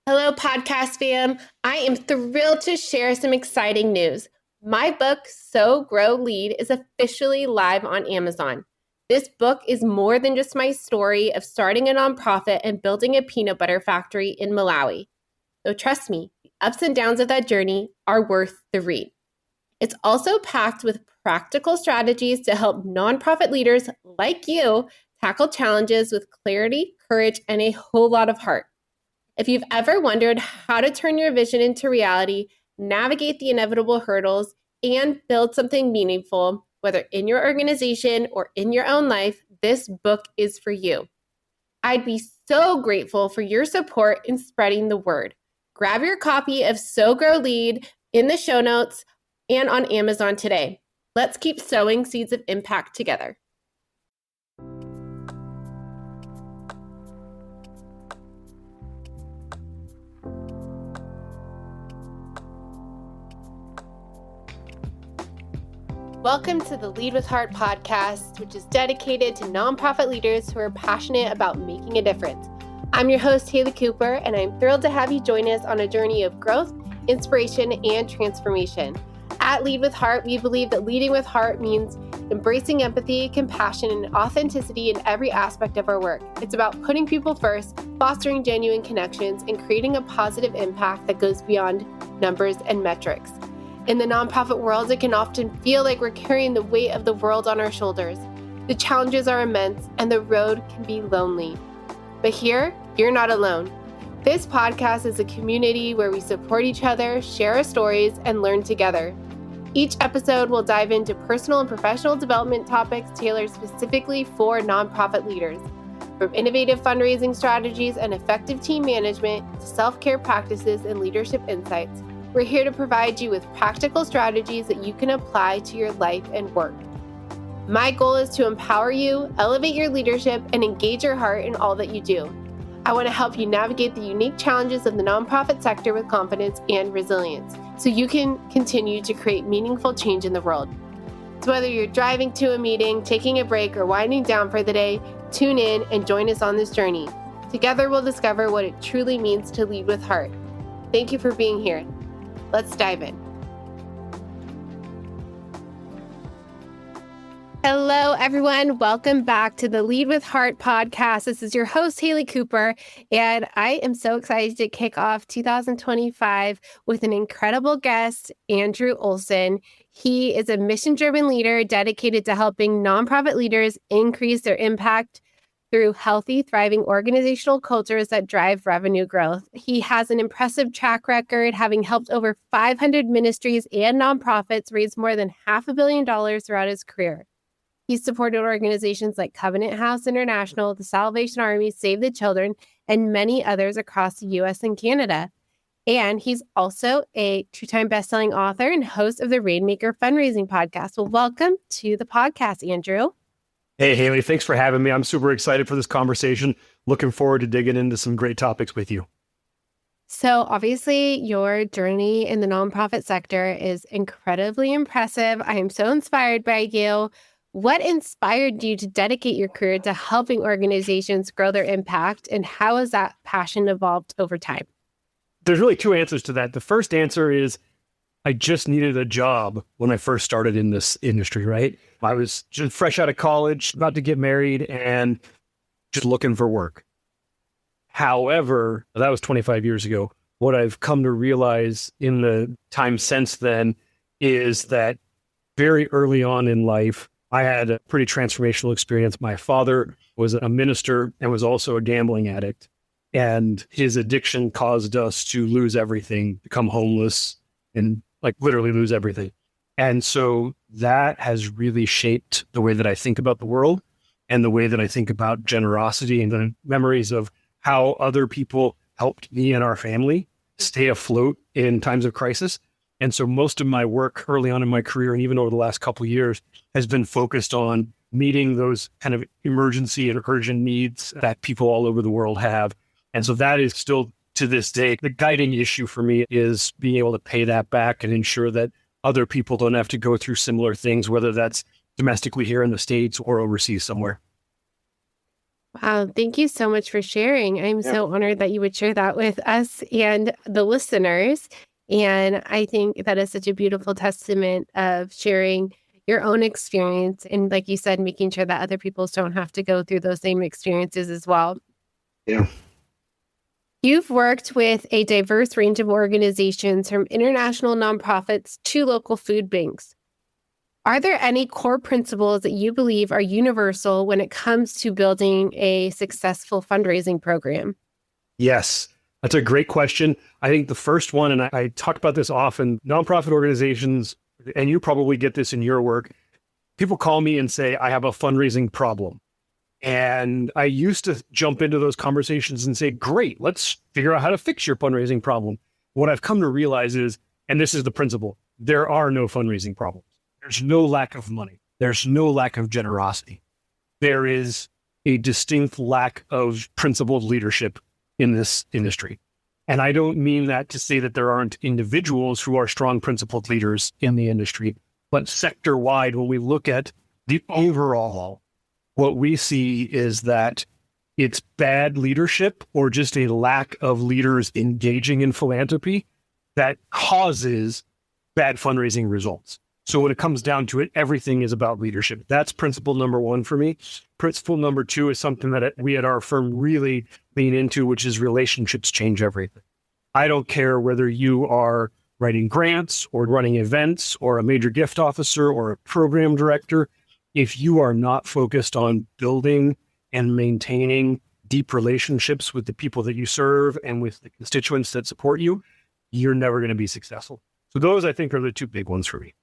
Hello, podcast fam. I am thrilled to share some exciting news. My book, Sow, Grow, Lead, is officially live on Amazon. This book is more than just my story of starting a nonprofit and building a peanut butter factory in Malawi. So trust me, the ups and downs of that journey are worth the read. It's also packed with practical strategies to help nonprofit leaders like you tackle challenges with clarity, courage, and a whole lot of heart. If you've ever wondered how to turn your vision into reality, navigate the inevitable hurdles, and build something meaningful, whether in your organization or in your own life, this book is for you. I'd be so grateful for your support in spreading the word. Grab your copy of Sow, Grow, Lead in the show notes and on Amazon today. Let's keep sowing seeds of impact together. Welcome to the Lead with Heart podcast, which is dedicated to nonprofit leaders who are passionate about making a difference. I'm your host, Haley Cooper, and I'm thrilled to have you join us on a journey of growth, inspiration, and transformation. At Lead with Heart, we believe that leading with heart means embracing empathy, compassion, and authenticity in every aspect of our work. It's about putting people first, fostering genuine connections, and creating a positive impact that goes beyond numbers and metrics. In the nonprofit world, it can often feel like we're carrying the weight of the world on our shoulders. The challenges are immense and the road can be lonely. But here, you're not alone. This podcast is a community where we support each other, share our stories, and learn together. Each episode will dive into personal and professional development topics tailored specifically for nonprofit leaders. From innovative fundraising strategies and effective team management to self-care practices and leadership insights, we're here to provide you with practical strategies that you can apply to your life and work. My goal is to empower you, elevate your leadership, and engage your heart in all that you do. I want to help you navigate the unique challenges of the nonprofit sector with confidence and resilience, so you can continue to create meaningful change in the world. So whether you're driving to a meeting, taking a break, or winding down for the day, tune in and join us on this journey. Together we'll discover what it truly means to lead with heart. Thank you for being here. Let's dive in. Hello, everyone. Welcome back to the Lead with Heart podcast. This is your host, Haley Cooper, and I am so excited to kick off 2025 with an incredible guest, Andr Olsen. He is a mission-driven leader dedicated to helping nonprofit leaders increase their impact through healthy, thriving organizational cultures that drive revenue growth. He has an impressive track record, having helped over 500 ministries and nonprofits raise more than $500 million throughout his career. He's supported organizations like Covenant House International, the Salvation Army, Save the Children, and many others across the U.S. and Canada. And he's also a two-time bestselling author and host of the Rainmaker Fundraising Podcast. Well, welcome to the podcast, Andr. Hey, Haley, thanks for having me. I'm super excited for this conversation. Looking forward to digging into some great topics with you. So obviously, your journey in the nonprofit sector is incredibly impressive. I am so inspired by you. What inspired you to dedicate your career to helping organizations grow their impact, and how has that passion evolved over time? There's really two answers to that. The first answer is I just needed a job when I first started in this industry, right? I was just fresh out of college, about to get married, and just looking for work. However, that was 25 years ago. What I've come to realize in the time since then is that very early on in life, I had a pretty transformational experience. My father was a minister and was also a gambling addict. And his addiction caused us to lose everything, become homeless, and literally lose everything. And so that has really shaped the way that I think about the world and the way that I think about generosity and the memories of how other people helped me and our family stay afloat in times of crisis. And so most of my work early on in my career, and even over the last couple of years, has been focused on meeting those kind of emergency and urgent needs that people all over the world have. And so that is still, to this day, the guiding issue for me is being able to pay that back and ensure that other people don't have to go through similar things, whether that's domestically here in the States or overseas somewhere. Wow, thank you so much for sharing. I'm so honored that you would share that with us and the listeners. And I think that is such a beautiful testament of sharing your own experience. And like you said, making sure that other people don't have to go through those same experiences as well. Yeah. You've worked with a diverse range of organizations from international nonprofits to local food banks. Are there any core principles that you believe are universal when it comes to building a successful fundraising program? Yes, that's a great question. I think the first one, and I talk about this often, nonprofit organizations, and you probably get this in your work, people call me and say, I have a fundraising problem. And I used to jump into those conversations and say, great, let's figure out how to fix your fundraising problem. What I've come to realize is, and this is the principle, there are no fundraising problems. There's no lack of money. There's no lack of generosity. There is a distinct lack of principled leadership in this industry. And I don't mean that to say that there aren't individuals who are strong principled leaders in the industry, but sector-wide, when we look at the overall, what we see is that it's bad leadership or just a lack of leaders engaging in philanthropy that causes bad fundraising results. So when it comes down to it, everything is about leadership. That's principle number one for me. Principle number two is something that we at our firm really lean into, which is relationships change everything. I don't care whether you are writing grants or running events or a major gift officer or a program director. If you are not focused on building and maintaining deep relationships with the people that you serve and with the constituents that support you, you're never going to be successful. So those, I think, are the two big ones for me.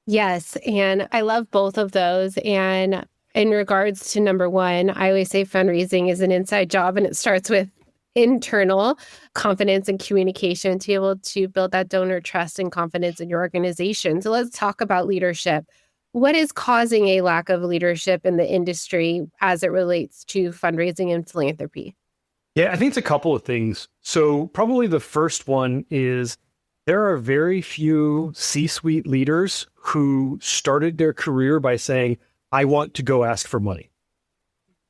Yes. And I love both of those. And in regards to number one, I always say fundraising is an inside job, and it starts with internal confidence and communication to be able to build that donor trust and confidence in your organization. So let's talk about leadership. What is causing a lack of leadership in the industry as it relates to fundraising and philanthropy? Yeah, I think it's a couple of things. So probably the first one is there are very few C-suite leaders who started their career by saying, I want to go ask for money.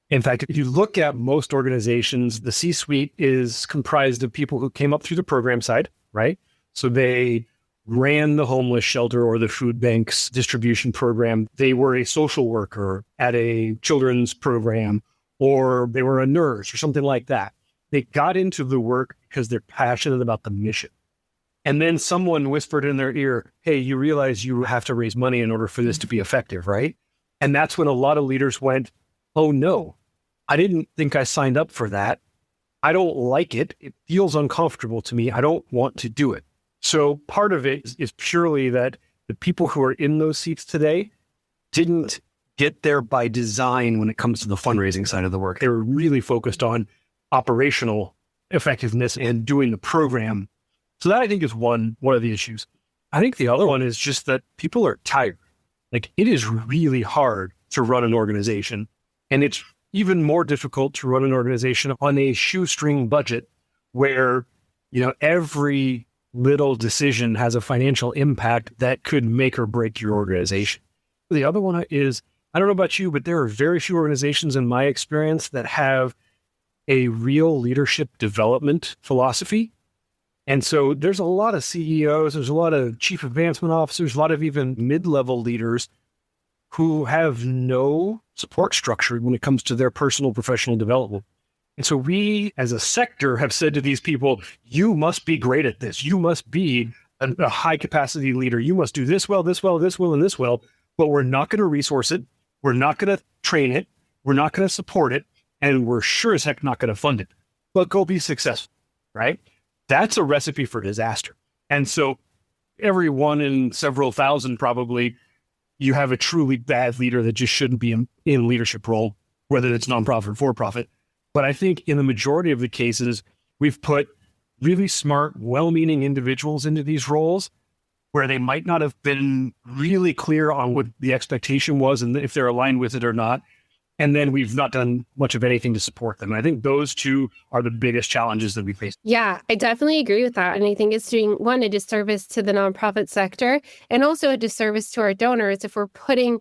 In fact, if you look at most organizations, the C-suite is comprised of people who came up through the program side, right? So they ran the homeless shelter or the food bank's distribution program. They were a social worker at a children's program, or they were a nurse or something like that. They got into the work because they're passionate about the mission. And then someone whispered in their ear, hey, you realize you have to raise money in order for this to be effective, right? And that's when a lot of leaders went, oh no, I didn't think I signed up for that. I don't like it. It feels uncomfortable to me. I don't want to do it. So part of it is purely that the people who are in those seats today didn't get there by design when it comes to the fundraising side of the work. They were really focused on operational effectiveness and doing the program. So that, I think, is one of the issues. I think the other one is just that people are tired. Like, it is really hard to run an organization, and it's even more difficult to run an organization on a shoestring budget where, every little decision has a financial impact that could make or break your organization. The other one is, I don't know about you, but there are very few organizations in my experience that have a real leadership development philosophy. And so there's a lot of CEOs, there's a lot of chief advancement officers, a lot of even mid-level leaders who have no support structure when it comes to their personal professional development. And so we, as a sector, have said to these people, you must be great at this. You must be a high capacity leader. You must do this well, this well, this well, and this well, but we're not going to resource it. We're not going to train it. We're not going to support it. And we're sure as heck not going to fund it. But go be successful, right? That's a recipe for disaster. And so every one in several thousand, probably, you have a truly bad leader that just shouldn't be in leadership role, whether it's nonprofit or for-profit. But I think in the majority of the cases, we've put really smart, well-meaning individuals into these roles where they might not have been really clear on what the expectation was and if they're aligned with it or not. And then we've not done much of anything to support them. And I think those two are the biggest challenges that we face. Yeah, I definitely agree with that. And I think it's doing, one, a disservice to the nonprofit sector, and also a disservice to our donors if we're putting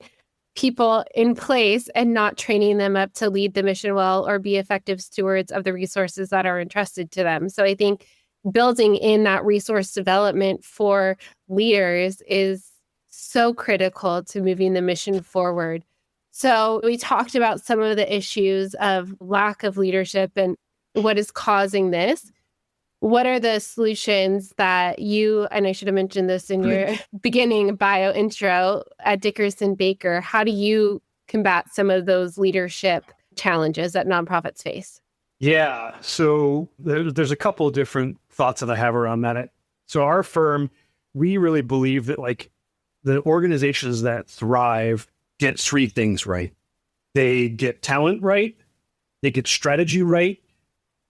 people in place and not training them up to lead the mission well or be effective stewards of the resources that are entrusted to them. So I think building in that resource development for leaders is so critical to moving the mission forward. So we talked about some of the issues of lack of leadership and what is causing this. What are the solutions that you, and I should have mentioned this in your beginning bio intro at Dickerson Baker, how do you combat some of those leadership challenges that nonprofits face? Yeah, so there's a couple of different thoughts that I have around that. So our firm, we really believe that like the organizations that thrive get three things right. They get talent right, they get strategy right,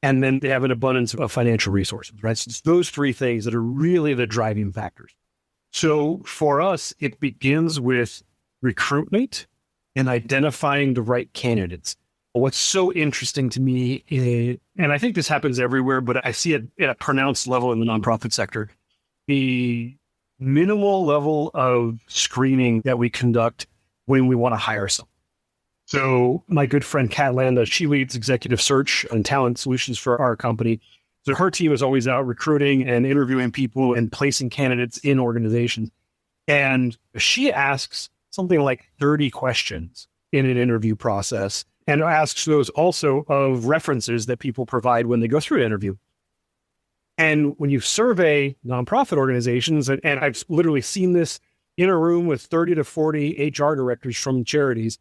and then they have an abundance of financial resources, right? So it's those three things that are really the driving factors. So for us, it begins with recruitment and identifying the right candidates. What's so interesting to me is, and I think this happens everywhere, but I see it at a pronounced level in the nonprofit sector, the minimal level of screening that we conduct when we want to hire someone. So my good friend Kat Landa, she leads executive search and talent solutions for our company. So her team is always out recruiting and interviewing people and placing candidates in organizations. And she asks something like 30 questions in an interview process and asks those also of references that people provide when they go through an interview. And when you survey nonprofit organizations, and I've literally seen this in a room with 30 to 40 HR directors from charities,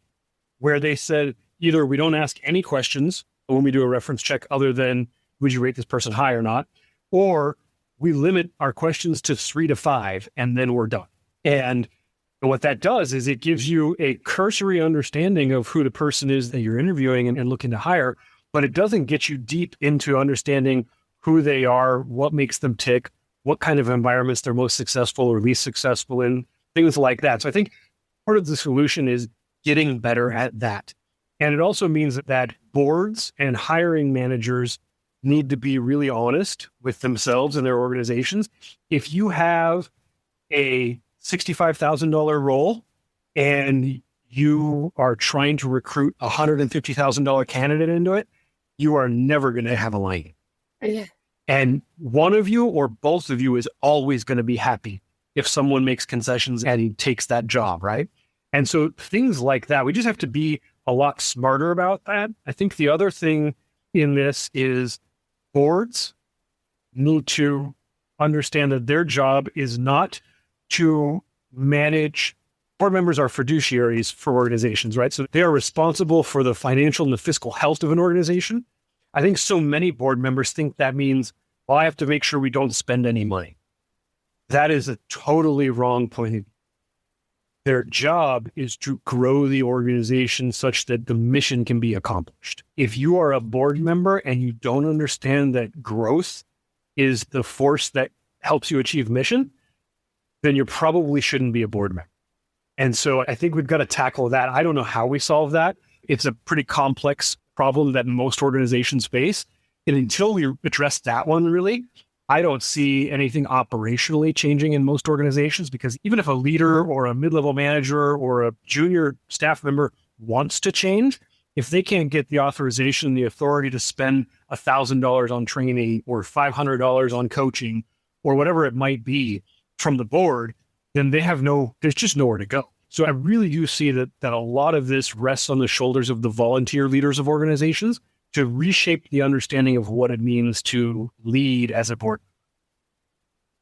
where they said either we don't ask any questions when we do a reference check other than would you rate this person high or not, or we limit our questions to 3 to 5 and then we're done. And what that does is it gives you a cursory understanding of who the person is that you're interviewing and looking to hire, but it doesn't get you deep into understanding who they are, what makes them tick, what kind of environments they're most successful or least successful in, things like that. So I think part of the solution is getting better at that. And it also means that boards and hiring managers need to be really honest with themselves and their organizations. If you have a $65,000 role and you are trying to recruit a $150,000 candidate into it, you are never going to have a line. Yeah. And one of you or both of you is always going to be happy if someone makes concessions and he takes that job, right? And so things like that, we just have to be a lot smarter about that. I think the other thing in this is boards need to understand that their job is not to manage. Board members are fiduciaries for organizations, right? So they are responsible for the financial and the fiscal health of an organization. I think so many board members think that means, well, I have to make sure we don't spend any money. That is a totally wrong point of view. Their job is to grow the organization such that the mission can be accomplished. If you are a board member and you don't understand that growth is the force that helps you achieve mission, then you probably shouldn't be a board member. And so I think we've got to tackle that. I don't know how we solve that. It's a pretty complex problem that most organizations face. And until we address that one, really, I don't see anything operationally changing in most organizations, because even if a leader or a mid-level manager or a junior staff member wants to change, if they can't get the authorization, the authority to spend $1,000 on training or $500 on coaching or whatever it might be from the board, then there's just nowhere to go. So I really do see that a lot of this rests on the shoulders of the volunteer leaders of organizations to reshape the understanding of what it means to lead as a board.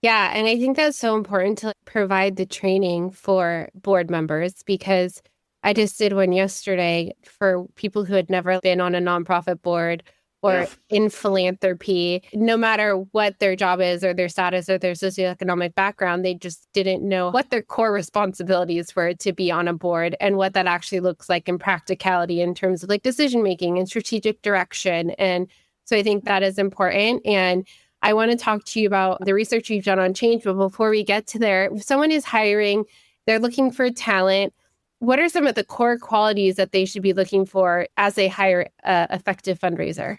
Yeah, and I think that's so important to provide the training for board members, because I just did one yesterday for people who had never been on a nonprofit board or in philanthropy. No matter what their job is or their status or their socioeconomic background, they just didn't know what their core responsibilities were to be on a board and what that actually looks like in practicality in terms of like decision making and strategic direction. And so I think that is important. And I want to talk to you about the research you've done on change. But before we get to there, if someone is hiring, they're looking for talent, what are some of the core qualities that they should be looking for as they hire an effective fundraiser?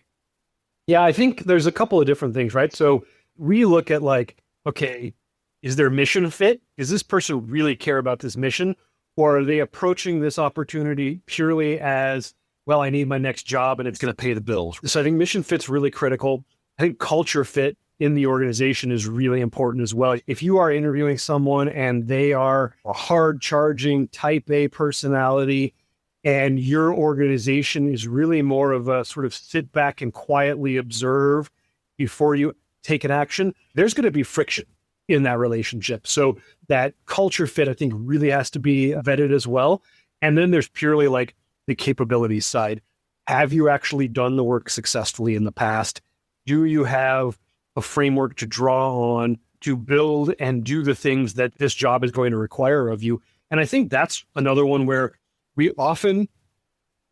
Yeah, I think there's a couple of different things, right? So we look at like, okay, is their mission fit? Does this person really care about this mission? Or are they approaching this opportunity purely as, well, I need my next job and it's going to pay the bills? So I think mission fit's really critical. I think culture fit in the organization is really important as well. If you are interviewing someone and they are a hard charging type A personality and your organization is really more of a sort of sit back and quietly observe before you take an action, there's going to be friction in that relationship. So that culture fit, I think, really has to be vetted as well. And then there's purely like the capabilities side. Have you actually done the work successfully in the past? Do you have a framework to draw on to build and do the things that this job is going to require of you? And I think that's another one where we often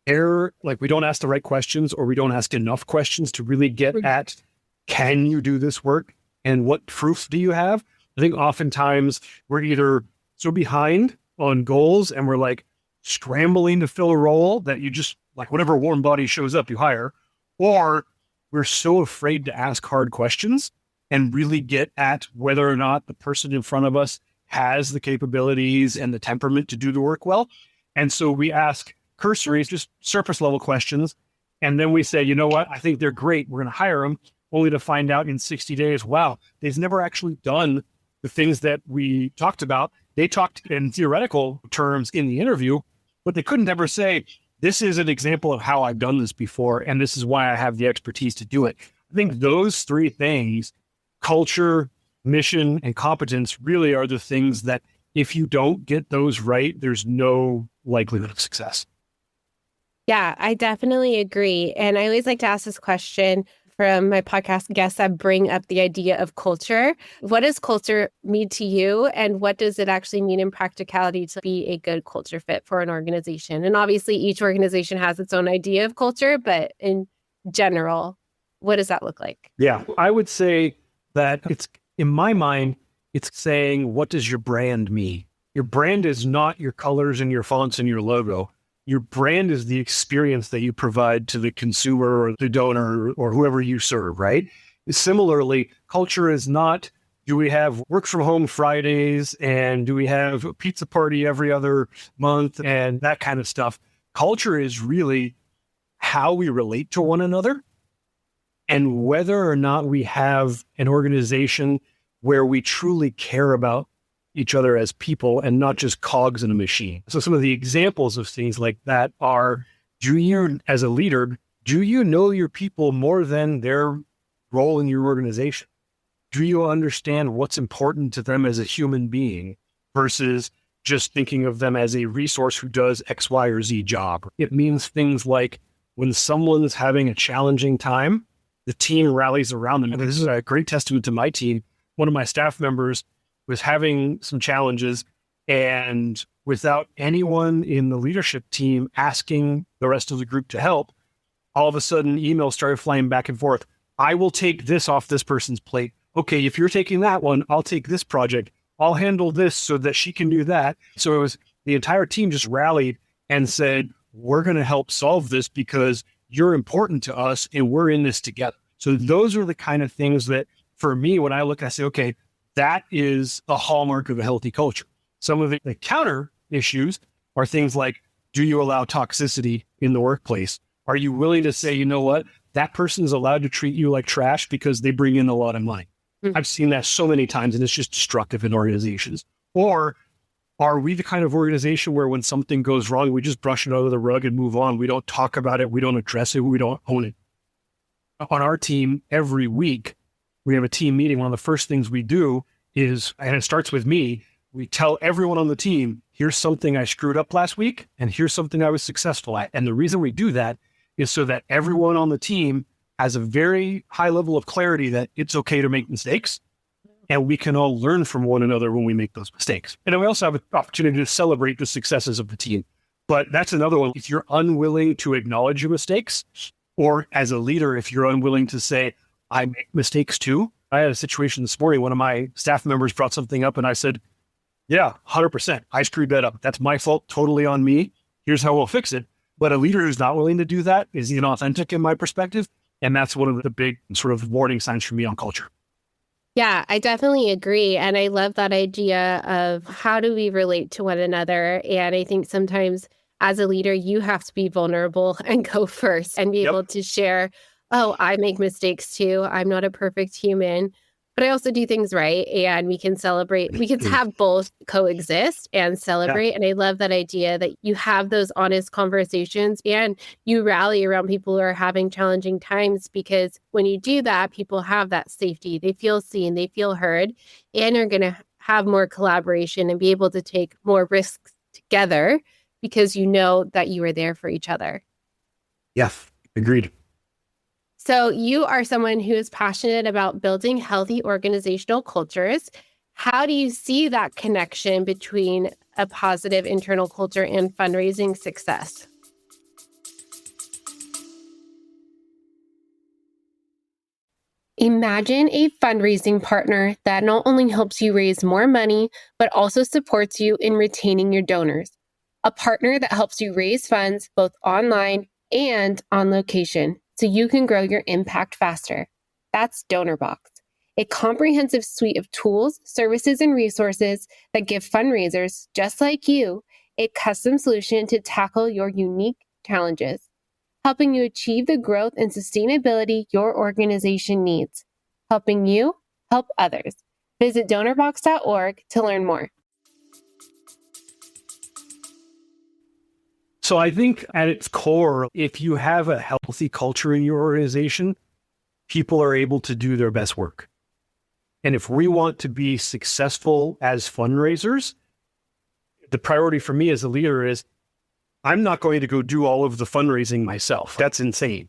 err, like we don't ask the right questions or we don't ask enough questions to really get at, can you do this work? And what proofs do you have? I think oftentimes we're either so behind on goals and we're like scrambling to fill a role that you just like whatever warm body shows up, you hire, or we're so afraid to ask hard questions and really get at whether or not the person in front of us has the capabilities and the temperament to do the work well. And so we ask cursory, just surface level questions. And then we say, you know what? I think they're great. We're going to hire them, only to find out in 60 days, wow, they've never actually done the things that we talked about. They talked in theoretical terms in the interview, but they couldn't ever say, this is an example of how I've done this before, and this is why I have the expertise to do it. I think those three things, culture, mission, and competence, really are the things that if you don't get those right, there's no likelihood of success. Yeah, I definitely agree. And I always like to ask this question from my podcast guests that bring up the idea of culture. What does culture mean to you? And what does it actually mean in practicality to be a good culture fit for an organization? And obviously each organization has its own idea of culture, but in general, what does that look like? Yeah, I would say that it's, in my mind, it's saying, what does your brand mean? Your brand is not your colors and your fonts and your logo. Your brand is the experience that you provide to the consumer or the donor or whoever you serve, right? Similarly, culture is not, do we have work from home Fridays and do we have a pizza party every other month and that kind of stuff. Culture is really how we relate to one another and whether or not we have an organization where we truly care about each other as people and not just cogs in a machine. So some of the examples of things like that are, do you, as a leader, do you know your people more than their role in your organization? Do you understand what's important to them as a human being versus just thinking of them as a resource who does X, Y, or Z job? It means things like when someone's having a challenging time, the team rallies around them. And this is a great testament to my team. One of my staff members was having some challenges, and without anyone in the leadership team asking the rest of the group to help, all of a sudden emails started flying back and forth. I will take this off this person's plate. Okay, if you're taking that one, I'll take this project. I'll handle this so that she can do that. So it was the entire team just rallied and said, we're going to help solve this because you're important to us and we're in this together. So those are the kind of things that, for me, when I look, I say, okay, that is a hallmark of a healthy culture. Some of the counter issues are things like, do you allow toxicity in the workplace? Are you willing to say, you know what, that person is allowed to treat you like trash because they bring in a lot of money? Mm-hmm. I've seen that so many times, and it's just destructive in organizations. Or are we the kind of organization where when something goes wrong, we just brush it under the rug and move on? We don't talk about it. We don't address it. We don't own it. On our team, every week, we have a team meeting. One of the first things we do is, and it starts with me, we tell everyone on the team, here's something I screwed up last week, and here's something I was successful at. And the reason we do that is so that everyone on the team has a very high level of clarity that it's okay to make mistakes, and we can all learn from one another when we make those mistakes. And then we also have an opportunity to celebrate the successes of the team. But that's another one. If you're unwilling to acknowledge your mistakes, or as a leader, if you're unwilling to say, I make mistakes too. I had a situation this morning. One of my staff members brought something up and I said, yeah, 100%. I screwed that up. That's my fault. Totally on me. Here's how we'll fix it. But a leader who's not willing to do that is inauthentic in my perspective. And that's one of the big sort of warning signs for me on culture. Yeah, I definitely agree. And I love that idea of how do we relate to one another. And I think sometimes as a leader, you have to be vulnerable and go first and be Yep. able to share, oh, I make mistakes too. I'm not a perfect human, but I also do things right. And we can celebrate, we can have both coexist and Yeah. celebrate. And I love that idea that you have those honest conversations and you rally around people who are having challenging times, because when you do that, people have that safety. They feel seen, they feel heard, and are going to have more collaboration and be able to take more risks together because you know that you are there for each other. Yeah. Agreed. So you are someone who is passionate about building healthy organizational cultures. How do you see that connection between a positive internal culture and fundraising success? Imagine a fundraising partner that not only helps you raise more money, but also supports you in retaining your donors. A partner that helps you raise funds both online and on location so you can grow your impact faster. That's DonorBox, a comprehensive suite of tools, services, and resources that give fundraisers just like you a custom solution to tackle your unique challenges, helping you achieve the growth and sustainability your organization needs. Helping you help others. Visit donorbox.org to learn more. So I think at its core, if you have a healthy culture in your organization, people are able to do their best work. And if we want to be successful as fundraisers, the priority for me as a leader is I'm not going to go do all of the fundraising myself. That's insane.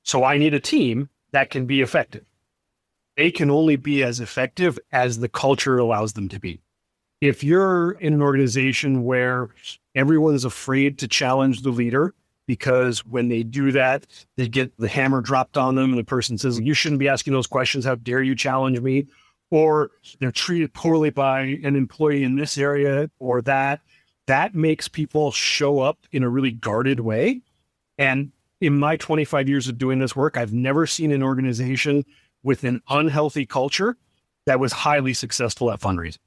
So I need a team that can be effective. They can only be as effective as the culture allows them to be. If you're in an organization where everyone's afraid to challenge the leader because when they do that, they get the hammer dropped on them and the person says, you shouldn't be asking those questions. How dare you challenge me? Or they're treated poorly by an employee in this area or that makes people show up in a really guarded way. And in my 25 years of doing this work, I've never seen an organization with an unhealthy culture that was highly successful at fundraising.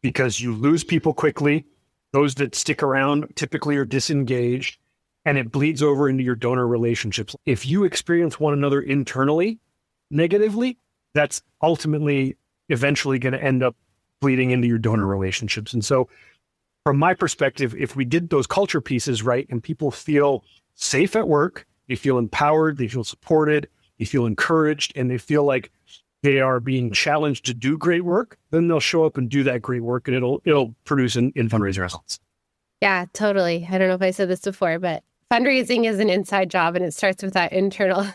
Because you lose people quickly. Those that stick around typically are disengaged, and it bleeds over into your donor relationships. If you experience one another internally negatively, that's ultimately eventually going to end up bleeding into your donor relationships. And so from my perspective, if we did those culture pieces right and people feel safe at work, they feel empowered, they feel supported, they feel encouraged, and they feel like they are being challenged to do great work, then they'll show up and do that great work, and it'll produce in fundraising results. Yeah, totally. I don't know if I said this before, but fundraising is an inside job, and it starts with that internal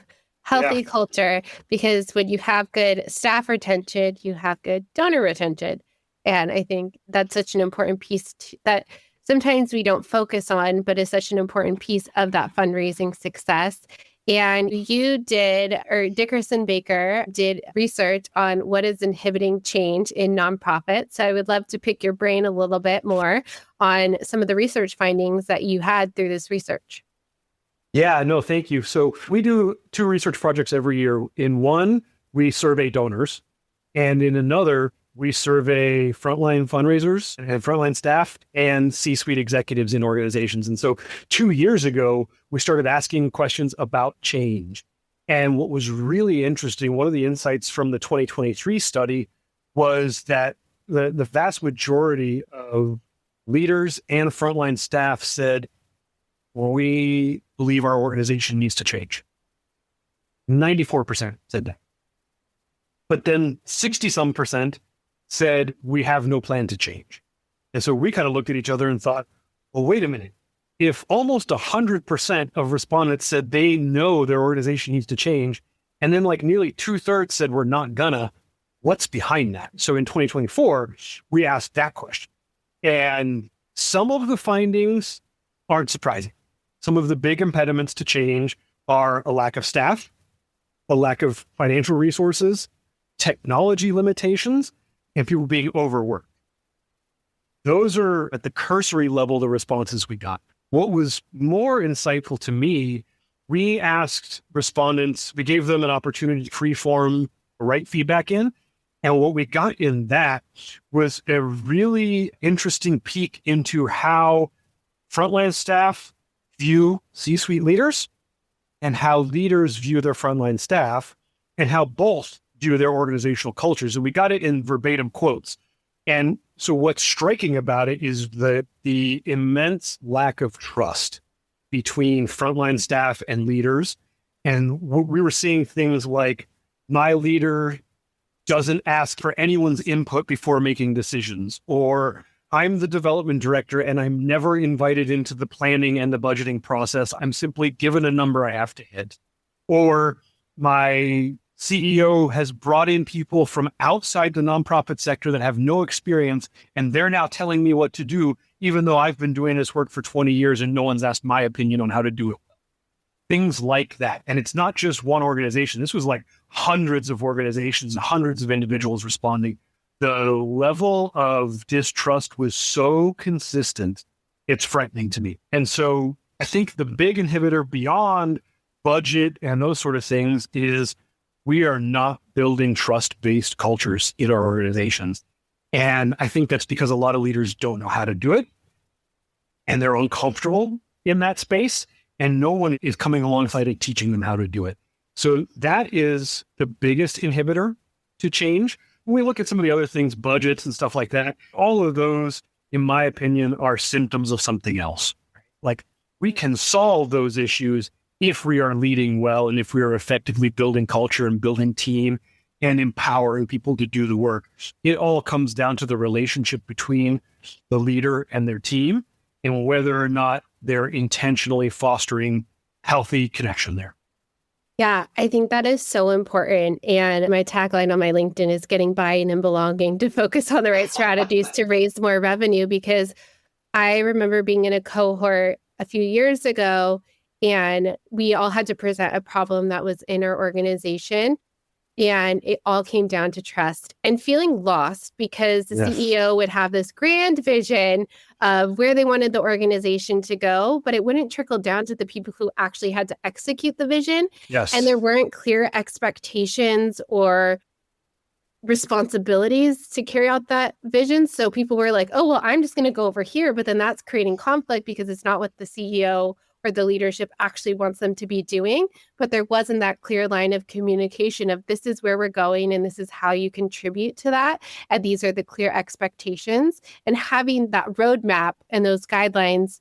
healthy culture, because when you have good staff retention, you have good donor retention. And I think that's such an important piece that sometimes we don't focus on, but is such an important piece of that fundraising success. And you did, or Dickerson Baker did research on what is inhibiting change in nonprofits. So I would love to pick your brain a little bit more on some of the research findings that you had through this research. Yeah, no, thank you. So we do 2 research projects every year. In one, we survey donors, and in another, we survey frontline fundraisers and frontline staff and C-suite executives in organizations. And so 2 years ago, we started asking questions about change. And what was really interesting, one of the insights from the 2023 study was that the vast majority of leaders and frontline staff said, well, we believe our organization needs to change. 94% said that. But then 60-some% said, we have no plan to change. And so we kind of looked at each other and thought, well, wait a minute. If almost 100% of respondents said they know their organization needs to change, and then like nearly 2/3 said we're not gonna, what's behind that? So in 2024, we asked that question. And some of the findings aren't surprising. Some of the big impediments to change are a lack of staff, a lack of financial resources, technology limitations, and people being overworked. Those are at the cursory level, the responses we got. What was more insightful to me, we asked respondents, we gave them an opportunity to free-form write feedback in. And what we got in that was a really interesting peek into how frontline staff view C-suite leaders and how leaders view their frontline staff and how both view their organizational cultures. And we got it in verbatim quotes. And so what's striking about it is the immense lack of trust between frontline staff and leaders. And we were seeing things like, my leader doesn't ask for anyone's input before making decisions, or I'm the development director and I'm never invited into the planning and the budgeting process. I'm simply given a number I have to hit. Or my CEO has brought in people from outside the nonprofit sector that have no experience, and they're now telling me what to do, even though I've been doing this work for 20 years and no one's asked my opinion on how to do it. Things like that. And it's not just one organization. This was like hundreds of organizations, hundreds of individuals responding. The level of distrust was so consistent, it's frightening to me. And so I think the big inhibitor beyond budget and those sort of things is we are not building trust-based cultures in our organizations. And I think that's because a lot of leaders don't know how to do it, and they're uncomfortable in that space, and no one is coming alongside and teaching them how to do it. So that is the biggest inhibitor to change. When we look at some of the other things, budgets and stuff like that, all of those, in my opinion, are symptoms of something else. Like, we can solve those issues if we are leading well and if we are effectively building culture and building team and empowering people to do the work. It all comes down to the relationship between the leader and their team and whether or not they're intentionally fostering healthy connection there. Yeah, I think that is so important. And my tagline on my LinkedIn is getting buy-in and belonging to focus on the right strategies to raise more revenue, because I remember being in a cohort a few years ago and we all had to present a problem that was in our organization. And it all came down to trust and feeling lost, because the CEO would have this grand vision of where they wanted the organization to go, but it wouldn't trickle down to the people who actually had to execute the vision. Yes. And there weren't clear expectations or responsibilities to carry out that vision. So people were like, oh, well, I'm just going to go over here. But then that's creating conflict because it's not what the CEO or the leadership actually wants them to be doing. But there wasn't that clear line of communication of this is where we're going and this is how you contribute to that. And these are the clear expectations. And having that roadmap and those guidelines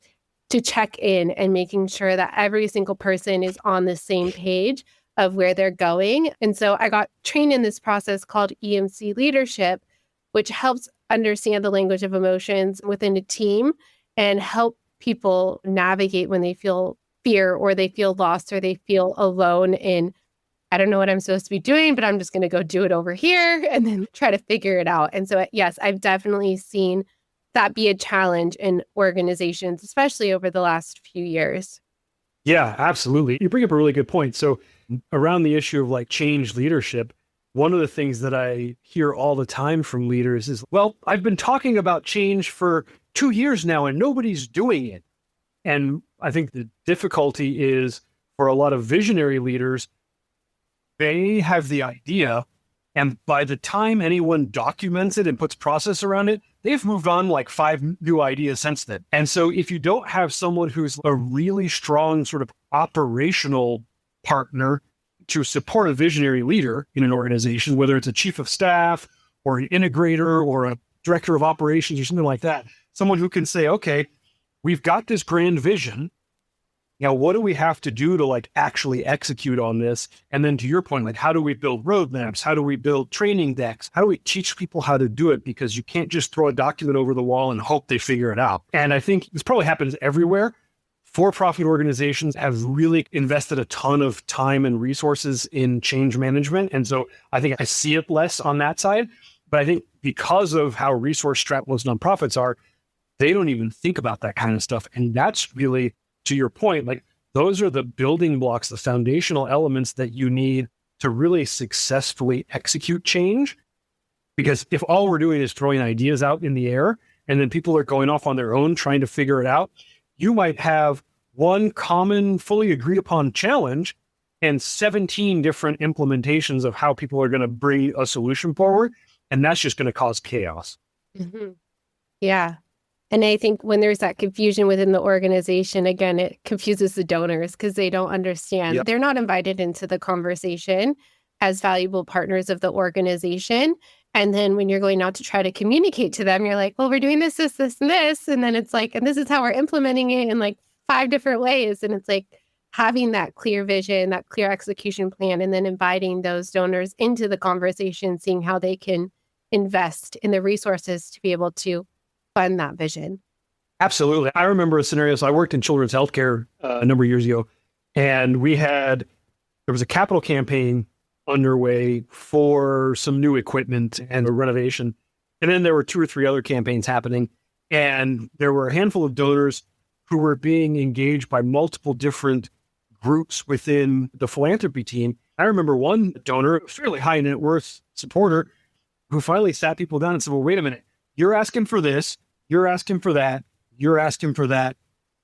to check in and making sure that every single person is on the same page of where they're going. And so I got trained in this process called EMC leadership, which helps understand the language of emotions within a team and help people navigate when they feel fear or they feel lost or they feel alone in, I don't know what I'm supposed to be doing, but I'm just going to go do it over here and then try to figure it out. And so, yes, I've definitely seen that be a challenge in organizations, especially over the last few years. Yeah, absolutely. You bring up a really good point. So around the issue of like change leadership, one of the things that I hear all the time from leaders is, well, I've been talking about change for 2 years now and nobody's doing it. And I think the difficulty is for a lot of visionary leaders, they have the idea, and by the time anyone documents it and puts process around it, they've moved on like 5 new ideas since then. And so if you don't have someone who's a really strong sort of operational partner to support a visionary leader in an organization, whether it's a chief of staff or an integrator or a director of operations or something like that, someone who can say, okay, we've got this grand vision. Now, what do we have to do to like actually execute on this? And then to your point, like, how do we build roadmaps? How do we build training decks? How do we teach people how to do it? Because you can't just throw a document over the wall and hope they figure it out. And I think this probably happens everywhere. For-profit organizations have really invested a ton of time and resources in change management. And so I think I see it less on that side. But I think because of how resource-strapped most nonprofits are, they don't even think about that kind of stuff. And that's really, to your point, like those are the building blocks, the foundational elements that you need to really successfully execute change. Because if all we're doing is throwing ideas out in the air and then people are going off on their own trying to figure it out, you might have one common, fully agreed upon challenge, and 17 different implementations of how people are going to bring a solution forward. And that's just going to cause chaos. Mm-hmm. Yeah. And I think when there's that confusion within the organization, again, it confuses the donors because they don't understand. Yep. They're not invited into the conversation as valuable partners of the organization. And then when you're going out to try to communicate to them, you're like, well, we're doing this, this, and this. And then it's like, and this is how we're implementing it in like 5 different ways. And it's like having that clear vision, that clear execution plan, and then inviting those donors into the conversation, seeing how they can invest in the resources to be able to fund that vision. Absolutely. I remember a scenario. So I worked in children's healthcare a number of years ago, and there was a capital campaign underway for some new equipment and a renovation. And then there were 2 or 3 other campaigns happening. And there were a handful of donors who were being engaged by multiple different groups within the philanthropy team. I remember one donor, a fairly high net worth supporter, who finally sat people down and said, well, wait a minute, you're asking for this, you're asking for that, you're asking for that.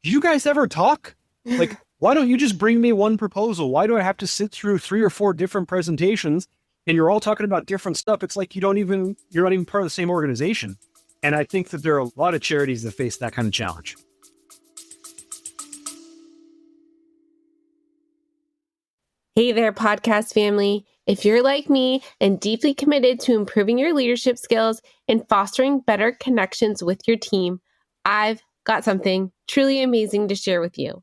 Do you guys ever talk? Like, why don't you just bring me one proposal? Why do I have to sit through 3 or 4 different presentations and you're all talking about different stuff? It's like you're not even part of the same organization. And I think that there are a lot of charities that face that kind of challenge. Hey there, podcast family. If you're like me and deeply committed to improving your leadership skills and fostering better connections with your team, I've got something truly amazing to share with you.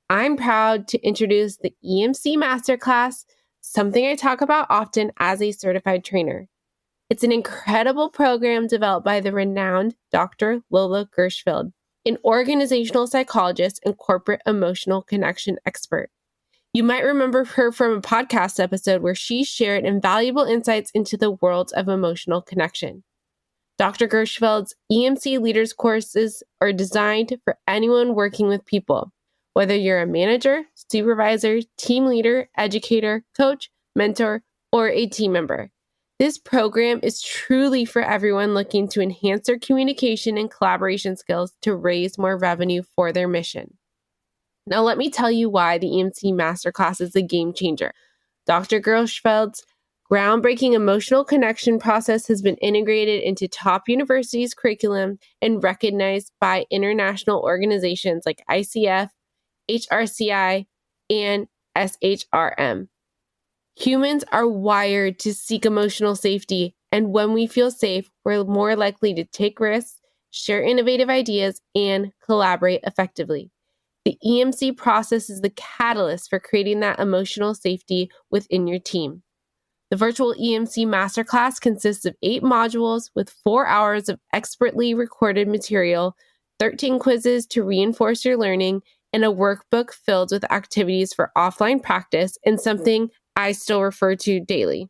I'm proud to introduce the EMC Masterclass, something I talk about often as a certified trainer. It's an incredible program developed by the renowned Dr. Lola Gershfeld, an organizational psychologist and corporate emotional connection expert. You might remember her from a podcast episode where she shared invaluable insights into the world of emotional connection. Dr. Gershfeld's EMC Leaders courses are designed for anyone working with people, whether you're a manager, supervisor, team leader, educator, coach, mentor, or a team member. This program is truly for everyone looking to enhance their communication and collaboration skills to raise more revenue for their mission. Now, let me tell you why the EMC Masterclass is a game changer. Dr. Gershfeld's groundbreaking emotional connection process has been integrated into top universities' curriculum and recognized by international organizations like ICF, HRCI, and SHRM. Humans are wired to seek emotional safety, and when we feel safe, we're more likely to take risks, share innovative ideas, and collaborate effectively. The EMC process is the catalyst for creating that emotional safety within your team. The virtual EMC Masterclass consists of 8 modules with 4 hours of expertly recorded material, 13 quizzes to reinforce your learning, and a workbook filled with activities for offline practice and something I still refer to daily.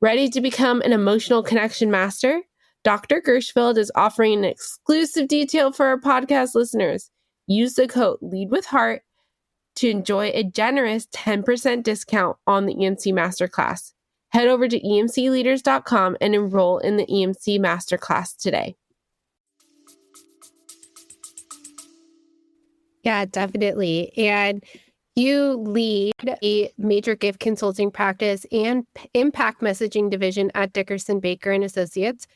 Ready to become an emotional connection master? Dr. Gershfeld is offering an exclusive detail for our podcast listeners. Use the code LEADWITHHEART to enjoy a generous 10% discount on the EMC Masterclass. Head over to emcleaders.com and enroll in the EMC Masterclass today. Yeah, definitely. And you lead a major gift consulting practice and impact messaging division at Dickerson Baker and Associates.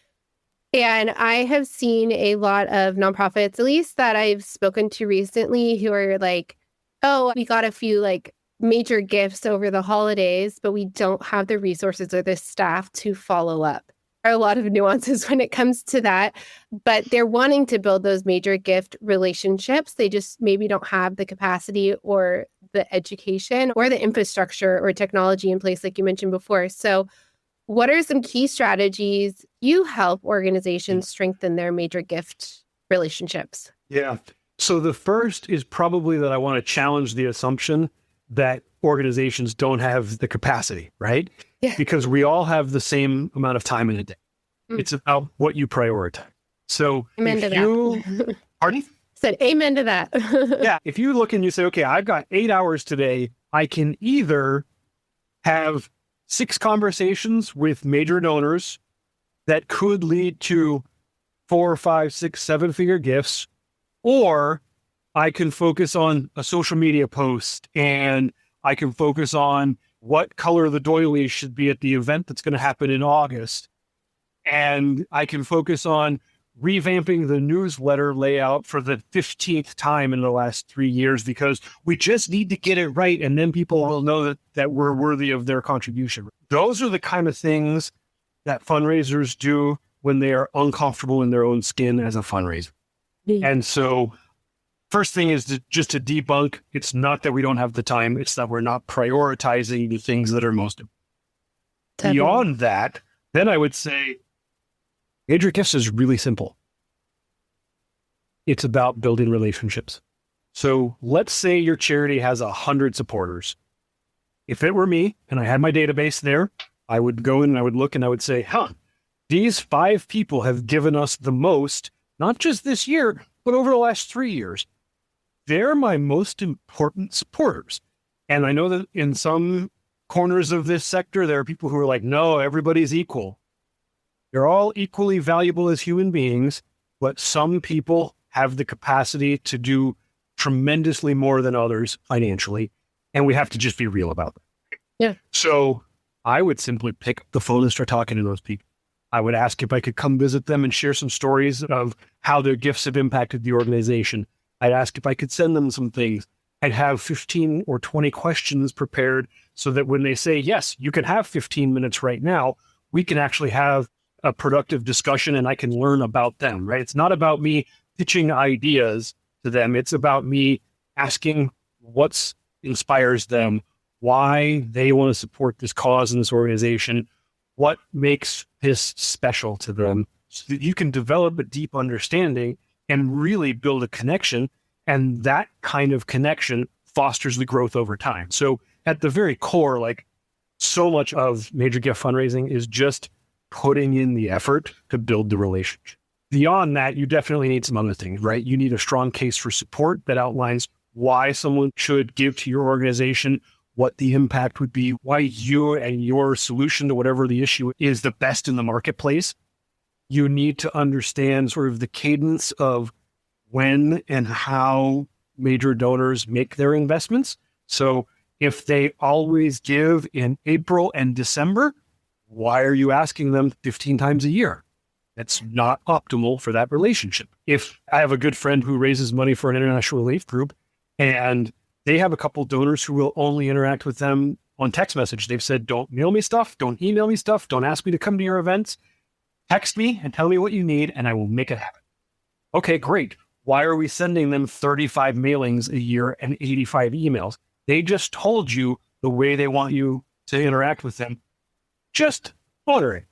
And I have seen a lot of nonprofits, at least that I've spoken to recently, who are like, oh, we got a few like major gifts over the holidays, but we don't have the resources or the staff to follow up. There are a lot of nuances when it comes to that, but they're wanting to build those major gift relationships. They just maybe don't have the capacity or the education or the infrastructure or technology in place, like you mentioned before. So what are some key strategies you help organizations strengthen their major gift relationships? Yeah. So the first is probably that I want to challenge the assumption that organizations don't have the capacity, right? Yeah. Because we all have the same amount of time in a day. It's about what you prioritize. So amen if you, pardon? Said amen to that. Yeah. If you look and you say, okay, I've got 8 hours today, I can either have 6 conversations with major donors that could lead to 4, 5, 6, 7-figure gifts, or I can focus on a social media post and I can focus on what color the doilies should be at the event that's going to happen in August. And I can focus on revamping the newsletter layout for the 15th time in the last 3 years, because we just need to get it right. And then people will know that we're worthy of their contribution. Those are the kind of things that fundraisers do when they are uncomfortable in their own skin as a fundraiser. Yeah. And so first thing is just to debunk, it's not that we don't have the time, it's that we're not prioritizing the things that are most important. Beyond that, then I would say major gifts is really simple. It's about building relationships. So let's say your charity has 100 supporters. If it were me and I had my database there, I would go in and I would look and I would say, these 5 people have given us the most, not just this year, but over the last 3 years. They're my most important supporters. And I know that in some corners of this sector, there are people who are like, no, everybody's equal. They're all equally valuable as human beings, but some people have the capacity to do tremendously more than others financially. And we have to just be real about that. Yeah. So I would simply pick up the phone and start talking to those people. I would ask if I could come visit them and share some stories of how their gifts have impacted the organization. I'd ask if I could send them some things. I'd have 15 or 20 questions prepared so that when they say, yes, you can have 15 minutes right now, we can actually have a productive discussion and I can learn about them, right? It's not about me pitching ideas to them. It's about me asking what inspires them, why they want to support this cause and this organization, what makes this special to them, so that you can develop a deep understanding and really build a connection. And that kind of connection fosters the growth over time. So at the very core, like so much of major gift fundraising is just putting in the effort to build the relationship. Beyond that, you definitely need some other things, right? You need a strong case for support that outlines why someone should give to your organization, what the impact would be, why you and your solution to whatever the issue is the best in the marketplace. You need to understand sort of the cadence of when and how major donors make their investments. So if they always give in April and December, why are you asking them 15 times a year? That's not optimal for that relationship. If I have a good friend who raises money for an international relief group and they have a couple donors who will only interact with them on text message. They've said, don't mail me stuff, don't email me stuff, don't ask me to come to your events. Text me and tell me what you need and I will make it happen. Okay, great. Why are we sending them 35 mailings a year and 85 emails? They just told you the way they want you to interact with them. Just honor it.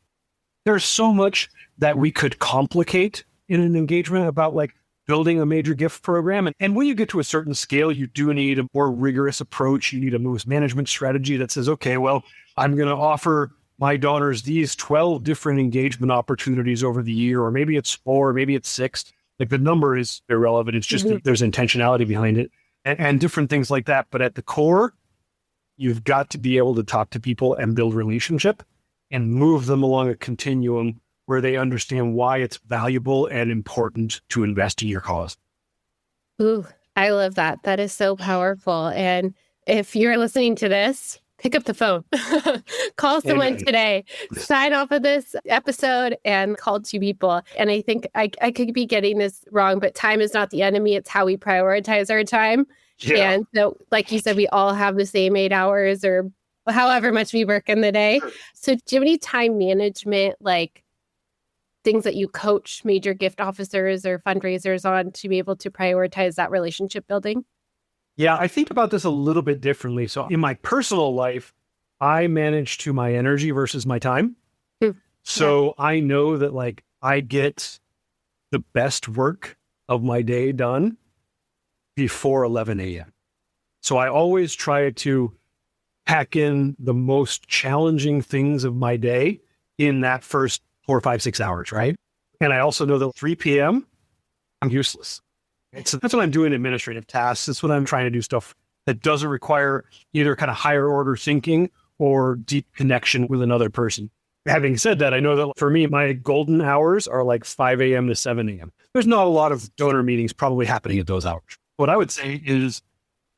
There's so much that we could complicate in an engagement about like building a major gift program. And when you get to a certain scale, you do need a more rigorous approach. You need a moves management strategy that says, okay, well, I'm going to offer my donors these 12 different engagement opportunities over the year, or maybe it's 4, maybe it's 6. Like the number is irrelevant. It's just that there's intentionality behind it and different things like that. But at the core, you've got to be able to talk to people and build relationship and move them along a continuum where they understand why it's valuable and important to invest in your cause. Ooh, I love that. That is so powerful. And if you're listening to this, pick up the phone, call someone today, sign off of this episode and call 2 people. And I think I could be getting this wrong, but time is not the enemy. It's how we prioritize our time. Yeah. And so, like you said, we all have the same 8 hours or however much we work in the day. So do you have any time management, like things that you coach major gift officers or fundraisers on to be able to prioritize that relationship building? Yeah, I think about this a little bit differently. So in my personal life, I manage to my energy versus my time. So I know that like I get the best work of my day done before 11 a.m. So I always try to pack in the most challenging things of my day in that first 4, 5, 6 hours, right? And I also know that 3 p.m., I'm useless. So that's what I'm doing administrative tasks. That's what I'm trying to do stuff that doesn't require either kind of higher order thinking or deep connection with another person. Having said that, I know that for me, my golden hours are like 5 a.m. to 7 a.m. There's not a lot of donor meetings probably happening at those hours. What I would say is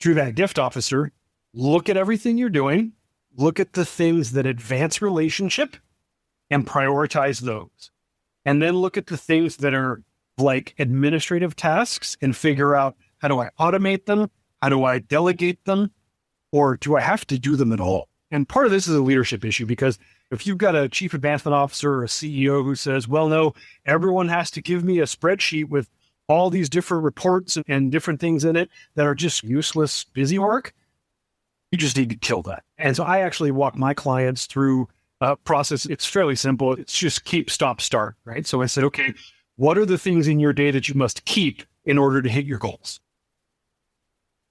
through that gift officer, look at everything you're doing, look at the things that advance relationship and prioritize those. And then look at the things that are like administrative tasks and figure out, how do I automate them? How do I delegate them? Or do I have to do them at all? And part of this is a leadership issue, because if you've got a chief advancement officer or a CEO who says, well, no, everyone has to give me a spreadsheet with all these different reports and different things in it that are just useless busy work, you just need to kill that. And so I actually walk my clients through a process. It's fairly simple. It's just keep, stop, start, right? So I said, okay, what are the things in your day that you must keep in order to hit your goals?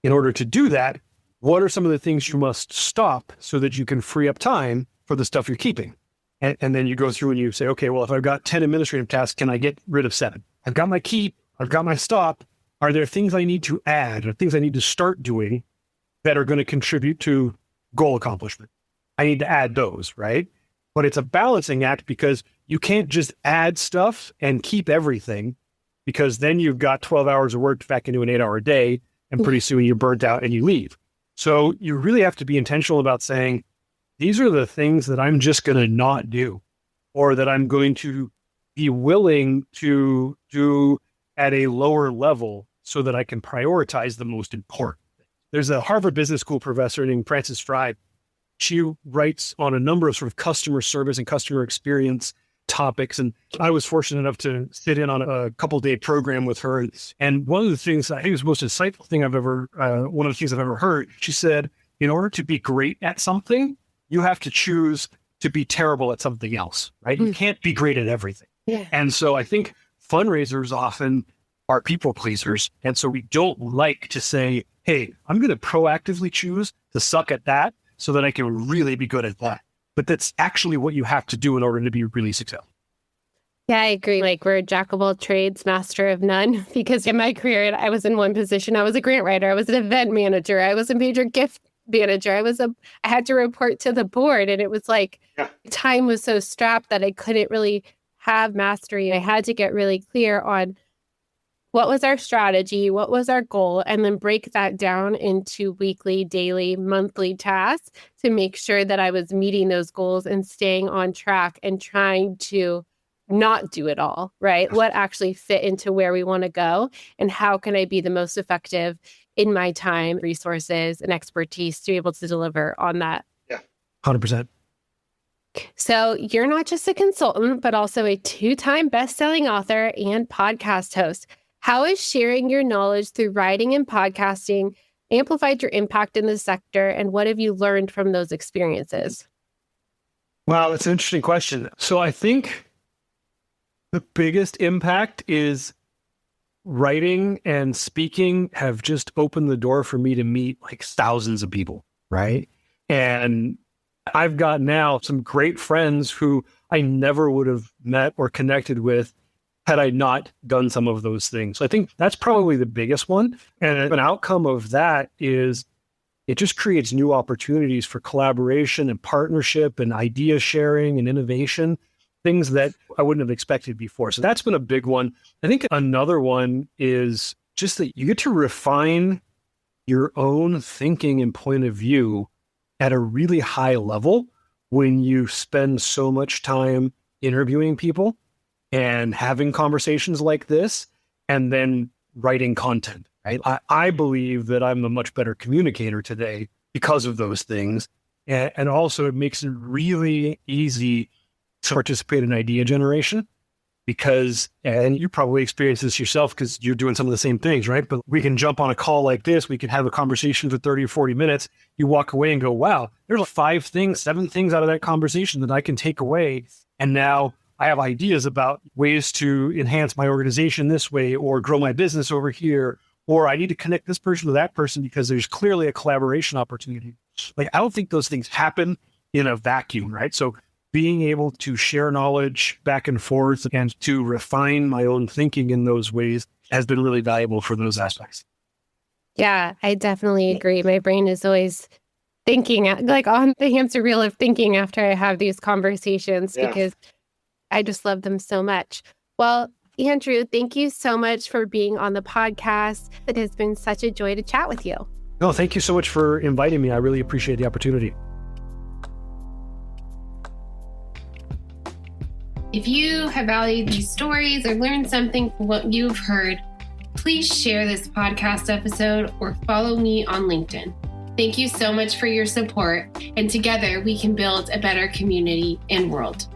In order to do that, what are some of the things you must stop so that you can free up time for the stuff you're keeping? And then you go through and you say, okay, well, if I've got 10 administrative tasks, can I get rid of 7? I've got my keep, I've got my stop. Are there things I need to add or things I need to start doing that are going to contribute to goal accomplishment? I need to add those, right? But it's a balancing act, because you can't just add stuff and keep everything, because then you've got 12 hours of work back into an 8-hour day, and pretty soon you're burnt out and you leave. So you really have to be intentional about saying, these are the things that I'm just going to not do, or that I'm going to be willing to do at a lower level so that I can prioritize the most important. There's a Harvard Business School professor named Frances Frye. She writes on a number of sort of customer service and customer experience topics. And I was fortunate enough to sit in on a couple-day program with her. And one of the things I think was the most insightful thing one of the things I've ever heard, she said, in order to be great at something, you have to choose to be terrible at something else, right? You can't be great at everything. Yeah. And so I think fundraisers often are people pleasers. And so we don't like to say, hey, I'm going to proactively choose to suck at that so that I can really be good at that. But that's actually what you have to do in order to be really successful. Yeah, I agree. Like, we're a jack of all trades, master of none. Because in my career, I was in one position. I was a grant writer. I was an event manager. I was a major gift manager. I had to report to the board. And it was like, time was so strapped that I couldn't really have mastery. I had to get really clear on what was our strategy, what was our goal, and then break that down into weekly, daily, monthly tasks to make sure that I was meeting those goals and staying on track and trying to not do it all, right? What actually fit into where we want to go, and how can I be the most effective in my time, resources, and expertise to be able to deliver on that. Yeah, 100%. So you're not just a consultant, but also a 2-time best-selling author and podcast host. How has sharing your knowledge through writing and podcasting amplified your impact in the sector, and what have you learned from those experiences? Wow, that's an interesting question. So I think the biggest impact is writing and speaking have just opened the door for me to meet like thousands of people, right? And I've got now some great friends who I never would have met or connected with had I not done some of those things. So I think that's probably the biggest one. And an outcome of that is it just creates new opportunities for collaboration and partnership and idea sharing and innovation, things that I wouldn't have expected before. So that's been a big one. I think another one is just that you get to refine your own thinking and point of view at a really high level when you spend so much time interviewing people and having conversations like this, and then writing content, right? I believe that I'm a much better communicator today because of those things. And also it makes it really easy to participate in idea generation because, and you probably experience this yourself because you're doing some of the same things, right? But we can jump on a call like this. We can have a conversation for 30 or 40 minutes. You walk away and go, wow, there's like 5 things, 7 things out of that conversation that I can take away. And now I have ideas about ways to enhance my organization this way, or grow my business over here, or I need to connect this person to that person because there's clearly a collaboration opportunity. Like, I don't think those things happen in a vacuum, right? So being able to share knowledge back and forth and to refine my own thinking in those ways has been really valuable for those aspects. Yeah, I definitely agree. My brain is always thinking, like on the hamster wheel of thinking after I have these conversations because I just love them so much. Well, Andrew, thank you so much for being on the podcast. It has been such a joy to chat with you. No, thank you so much for inviting me. I really appreciate the opportunity. If you have valued these stories or learned something from what you've heard, please share this podcast episode or follow me on LinkedIn. Thank you so much for your support, and together we can build a better community and world.